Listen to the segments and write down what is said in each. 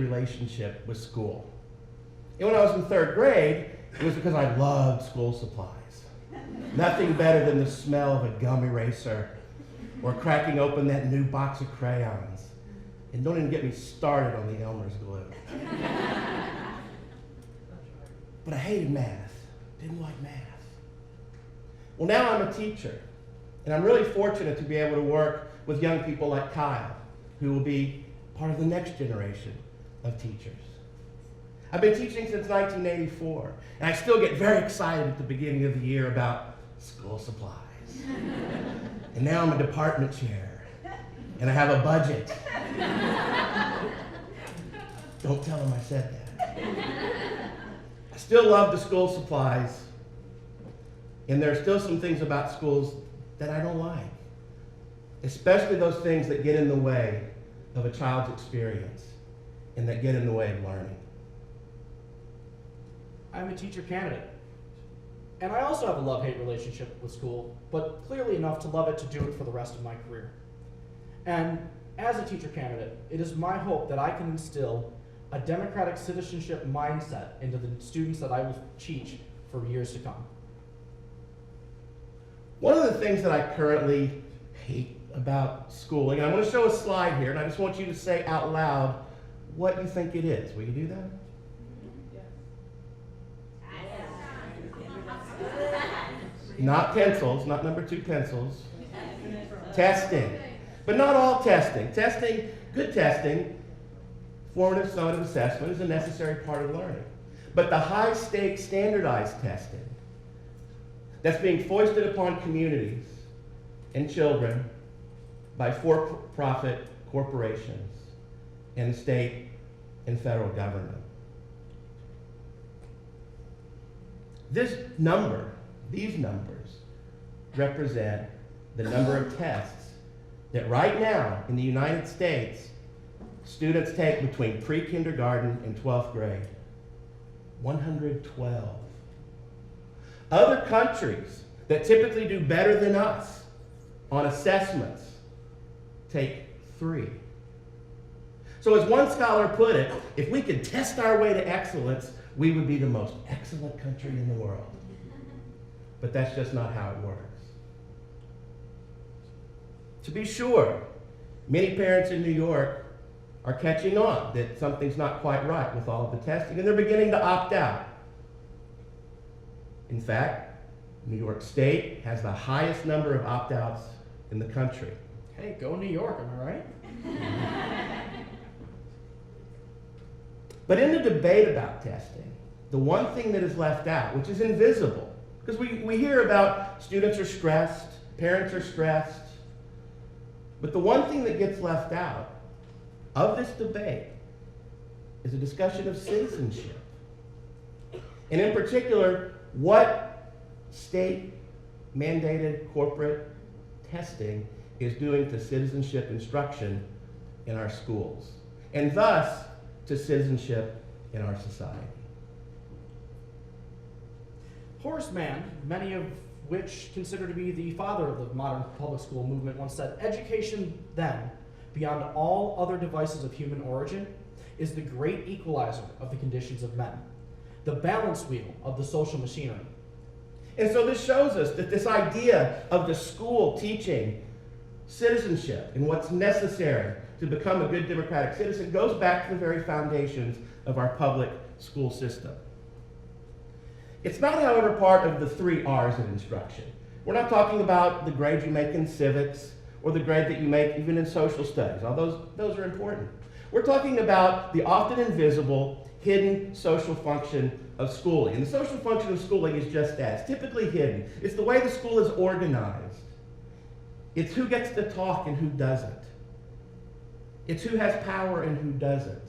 relationship with school. And when I was in 3rd grade, it was because I loved school supplies. Nothing better than the smell of a gum eraser or cracking open that new box of crayons. And don't even get me started on the Elmer's glue. But I hated math, didn't like math. Well, now I'm a teacher, and I'm really fortunate to be able to work with young people like Kyle, who will be part of the next generation of teachers. I've been teaching since 1984, and I still get very excited at the beginning of the year about school supplies. And now I'm a department chair, and I have a budget. Don't tell them I said that. I still love the school supplies, and there are still some things about schools that I don't like, especially those things that get in the way of a child's experience and that get in the way of learning. I'm a teacher candidate, and I also have a love-hate relationship with school, but clearly enough to love it to do it for the rest of my career. And as a teacher candidate, it is my hope that I can instill a democratic citizenship mindset into the students that I will teach for years to come. One of the things that I currently hate about schooling, and I'm going to show a slide here, and I just want you to say out loud what you think it is. Will you do that? Not pencils, not number 2 pencils. Testing. But not all testing. Testing, good testing, formative summative assessment is a necessary part of learning. But the high-stakes standardized testing that's being foisted upon communities and children by for-profit corporations and the state and federal government. These numbers represent the number of tests that right now in the United States students take between pre-kindergarten and 12th grade. 112. Other countries that typically do better than us on assessments take 3. So as one scholar put it, if we could test our way to excellence, we would be the most excellent country in the world. But that's just not how it works. To be sure, many parents in New York are catching on that something's not quite right with all of the testing, and they're beginning to opt out. In fact, New York State has the highest number of opt-outs in the country. Hey, go New York, am I right? But in the debate about testing, the one thing that is left out, which is invisible, because we hear about students are stressed, parents are stressed, but the one thing that gets left out of this debate is a discussion of citizenship. And in particular, what state-mandated corporate testing is doing to citizenship instruction in our schools, and thus to citizenship in our society. Horace Mann, many of which consider to be the father of the modern public school movement, once said, "Education, then, beyond all other devices of human origin, is the great equalizer of the conditions of men, the balance wheel of the social machinery." And so this shows us that this idea of the school teaching citizenship and what's necessary to become a good democratic citizen goes back to the very foundations of our public school system. It's not, however, part of the 3 R's of instruction. We're not talking about the grade you make in civics or the grade that you make even in social studies, although those are important. We're talking about the often invisible, hidden social function of schooling. And the social function of schooling is just that. It's typically hidden. It's the way the school is organized. It's who gets to talk and who doesn't. It's who has power and who doesn't.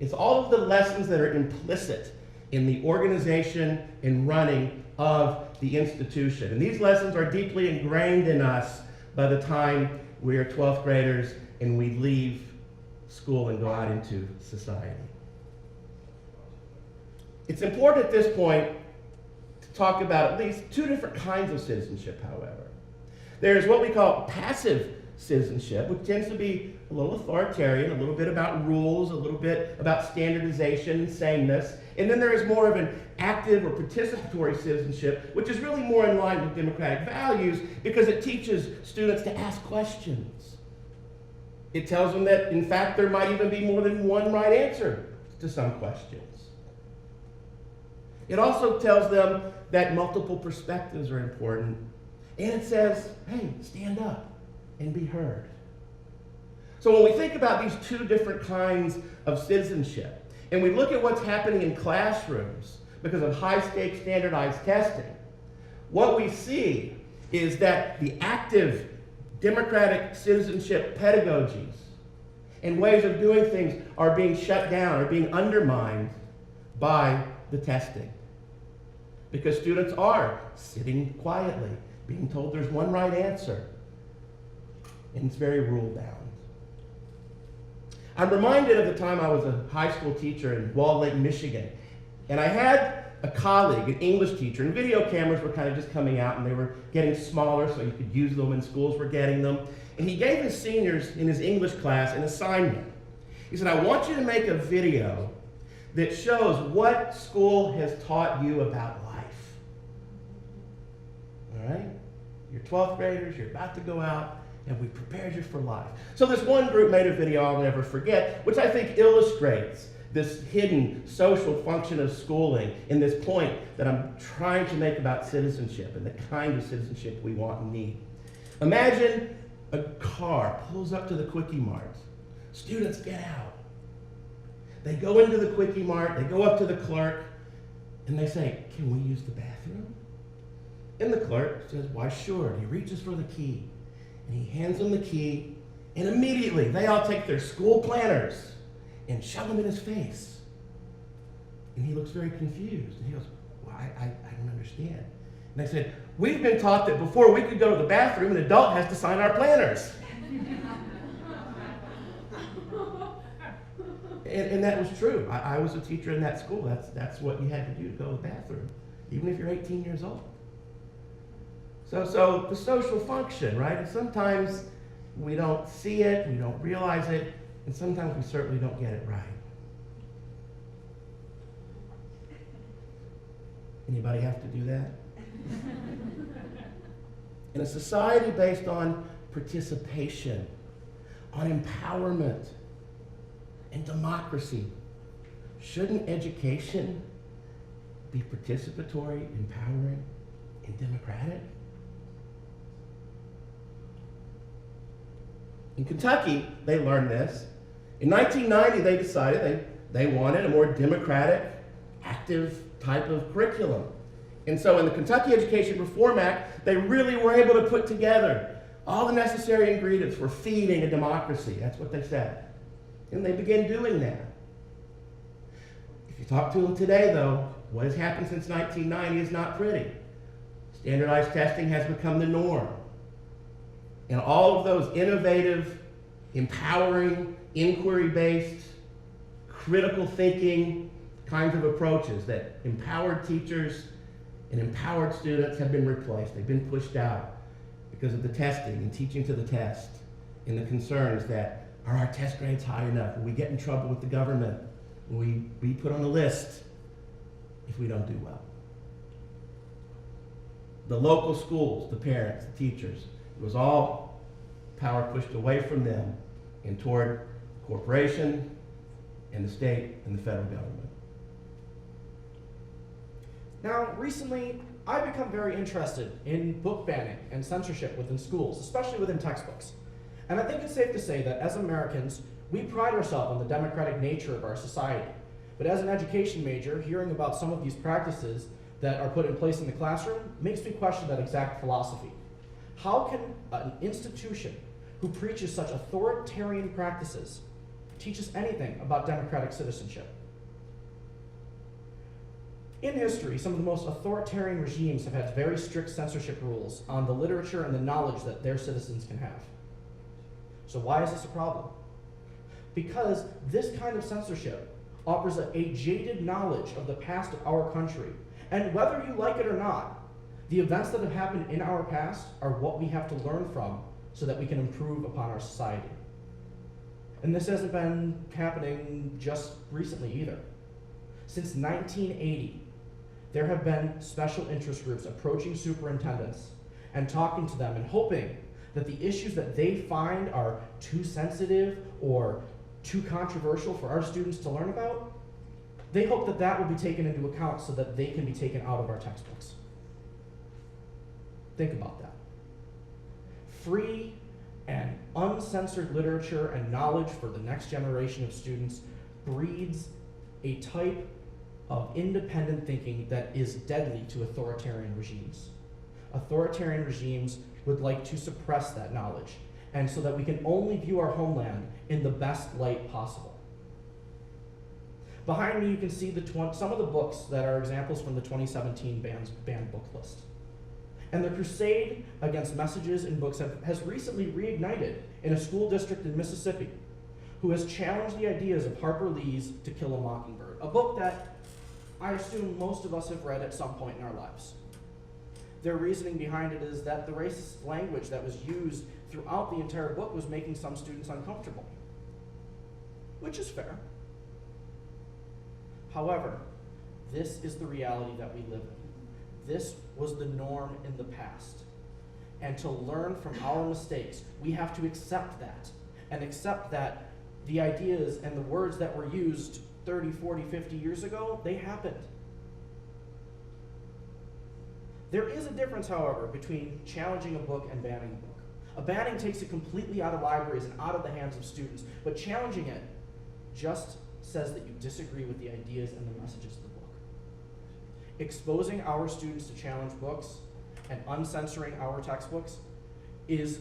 It's all of the lessons that are implicit in the organization and running of the institution. And these lessons are deeply ingrained in us by the time we are 12th graders and we leave school and go out into society. It's important at this point to talk about at least 2 different kinds of citizenship, however. There's what we call passive citizenship, which tends to be a little authoritarian, a little bit about rules, a little bit about standardization and sameness. And then there is more of an active or participatory citizenship, which is really more in line with democratic values because it teaches students to ask questions. It tells them that, in fact, there might even be more than one right answer to some questions. It also tells them that multiple perspectives are important. And it says, hey, stand up and be heard. So when we think about these two different kinds of citizenship, and we look at what's happening in classrooms because of high-stakes standardized testing, what we see is that the active democratic citizenship pedagogies and ways of doing things are being shut down, are being undermined by the testing. Because students are sitting quietly, being told there's one right answer, and it's very rule-bound. I'm reminded of the time I was a high school teacher in Walled Lake, Michigan, and I had a colleague, an English teacher, and video cameras were kind of just coming out, and they were getting smaller so you could use them, and schools were getting them. And he gave his seniors in his English class an assignment. He said, I want you to make a video that shows what school has taught you about life. All right? You're 12th graders, you're about to go out, and we prepared you for life. So this one group made a video I'll never forget, which I think illustrates this hidden social function of schooling in this point that I'm trying to make about citizenship and the kind of citizenship we want and need. Imagine a car pulls up to the Quickie Mart. Students get out. They go into the Quickie Mart, they go up to the clerk, and they say, can we use the bathroom? And the clerk says, why, sure. And he reaches for the key, and he hands them the key, and immediately they all take their school planners and shove them in his face. And he looks very confused, and he goes, well, I don't understand. And I said, we've been taught that before we could go to the bathroom, an adult has to sign our planners. And that was true. I was a teacher in that school. That's what you had to do to go to the bathroom, even if you're 18 years old. So the social function, right? And sometimes we don't see it, we don't realize it, and sometimes we certainly don't get it right. Anybody have to do that? In a society based on participation, on empowerment, and democracy, shouldn't education be participatory, empowering, and democratic? In Kentucky, they learned this. In 1990, they decided they wanted a more democratic, active type of curriculum. And so in the Kentucky Education Reform Act, they really were able to put together all the necessary ingredients for feeding a democracy. That's what they said. And they began doing that. If you talk to them today, though, what has happened since 1990 is not pretty. Standardized testing has become the norm. And all of those innovative, empowering, inquiry-based, critical thinking kinds of approaches that empowered teachers and empowered students have been replaced. They've been pushed out because of the testing and teaching to the test and the concerns that, are our test grades high enough? Will we get in trouble with the government? Will we be put on a list if we don't do well? The local schools, the parents, the teachers, it was all power pushed away from them and toward the corporation and the state and the federal government. Now, recently, I've become very interested in book banning and censorship within schools, especially within textbooks. And I think it's safe to say that as Americans, we pride ourselves on the democratic nature of our society. But as an education major, hearing about some of these practices that are put in place in the classroom makes me question that exact philosophy. How can an institution who preaches such authoritarian practices teach us anything about democratic citizenship? In history, some of the most authoritarian regimes have had very strict censorship rules on the literature and the knowledge that their citizens can have. So why is this a problem? Because this kind of censorship offers a jaded knowledge of the past of our country. And whether you like it or not, the events that have happened in our past are what we have to learn from so that we can improve upon our society. And this hasn't been happening just recently either. Since 1980, there have been special interest groups approaching superintendents and talking to them and hoping that the issues that they find are too sensitive or too controversial for our students to learn about, they hope that that will be taken into account so that they can be taken out of our textbooks. Think about that. Free and uncensored literature and knowledge for the next generation of students breeds a type of independent thinking that is deadly to authoritarian regimes. Authoritarian regimes would like to suppress that knowledge, and so that we can only view our homeland in the best light possible. Behind me, you can see some of the books that are examples from the 2017 banned book list. And the crusade against messages in books has recently reignited in a school district in Mississippi who has challenged the ideas of Harper Lee's To Kill a Mockingbird, a book that I assume most of us have read at some point in our lives. Their reasoning behind it is that the racist language that was used throughout the entire book was making some students uncomfortable, which is fair. However, this is the reality that we live in. This was the norm in the past. And to learn from our mistakes, we have to accept that, and accept that the ideas and the words that were used 30, 40, 50 years ago, they happened. There is a difference, however, between challenging a book and banning a book. A banning takes it completely out of libraries and out of the hands of students, but challenging it just says that you disagree with the ideas and the messages of the book. Exposing our students to challenge books and uncensoring our textbooks is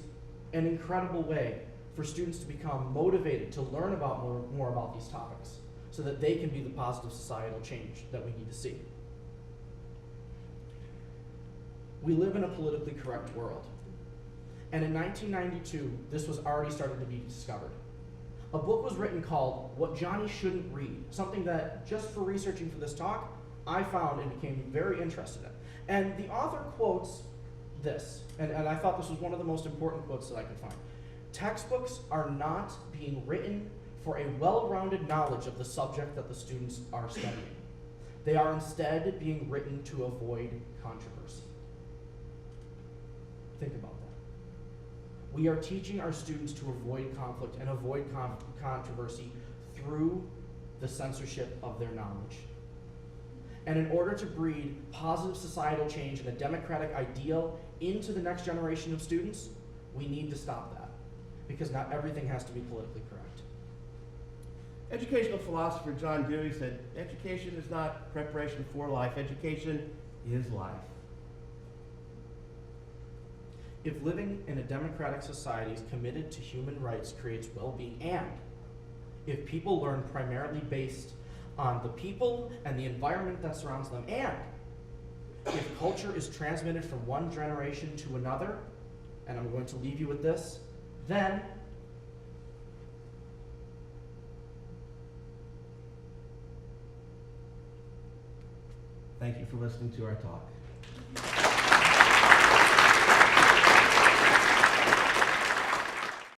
an incredible way for students to become motivated to learn about more about these topics so that they can be the positive societal change that we need to see. We live in a politically correct world. And in 1992, this was already starting to be discovered. A book was written called What Johnny Shouldn't Read, something that, just for researching for this talk, I found and became very interested in. And the author quotes this, and I thought this was one of the most important quotes that I could find. Textbooks are not being written for a well-rounded knowledge of the subject that the students are studying. They are instead being written to avoid controversy. Think about that. We are teaching our students to avoid conflict and avoid controversy through the censorship of their knowledge. And in order to breed positive societal change and a democratic ideal into the next generation of students, we need to stop that, because not everything has to be politically correct. Educational philosopher John Dewey said, education is not preparation for life, education is life. If living in a democratic society is committed to human rights creates well-being, and if people learn primarily based on the people and the environment that surrounds them, and if culture is transmitted from one generation to another, and I'm going to leave you with this, then thank you for listening to our talk.